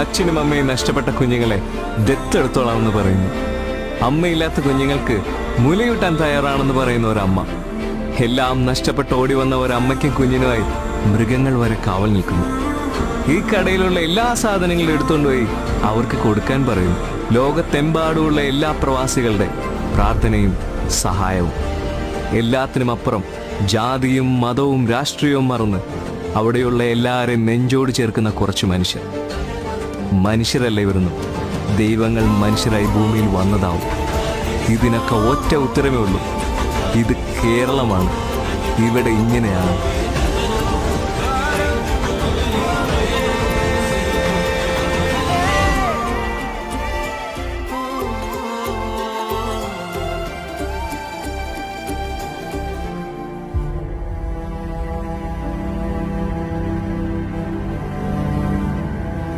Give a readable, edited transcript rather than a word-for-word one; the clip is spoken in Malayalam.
അച്ഛനും അമ്മയും നഷ്ടപ്പെട്ട കുഞ്ഞുങ്ങളെ ദത്തെടുത്തോളാമെന്ന് പറയുന്നു. അമ്മയില്ലാത്ത കുഞ്ഞുങ്ങൾക്ക് മുലയൂട്ടാൻ തയ്യാറാണെന്ന് പറയുന്ന ഒരമ്മ. എല്ലാം നഷ്ടപ്പെട്ട് ഓടി വന്ന ഒരമ്മയ്ക്കും കുഞ്ഞിനുമായി മൃഗങ്ങൾ വരെ കാവൽ നിൽക്കുന്നു. ഈ കടയിലുള്ള എല്ലാ സാധനങ്ങളും എടുത്തുകൊണ്ടുപോയി അവർക്ക് കൊടുക്കാൻ പറയും. ലോകത്തെമ്പാടുമുള്ള എല്ലാ പ്രവാസികളുടെ പ്രാർത്ഥനയും സഹായവും. എല്ലാത്തിനും അപ്പുറം ജാതിയും മതവും രാഷ്ട്രീയവും മറന്ന് അവിടെയുള്ള എല്ലാവരെയും നെഞ്ചോട് ചേർക്കുന്ന കുറച്ച് മനുഷ്യർ. മനുഷ്യരല്ല ഇവരൊന്നും, ദൈവങ്ങൾ മനുഷ്യരായി ഭൂമിയിൽ വന്നതാവും. ഇതിനൊക്കെ ഒറ്റ ഉത്തരമേ ഉള്ളൂ: ഇത് കേരളമാണ്. ഇവിടെ ഇങ്ങനെയാണ്.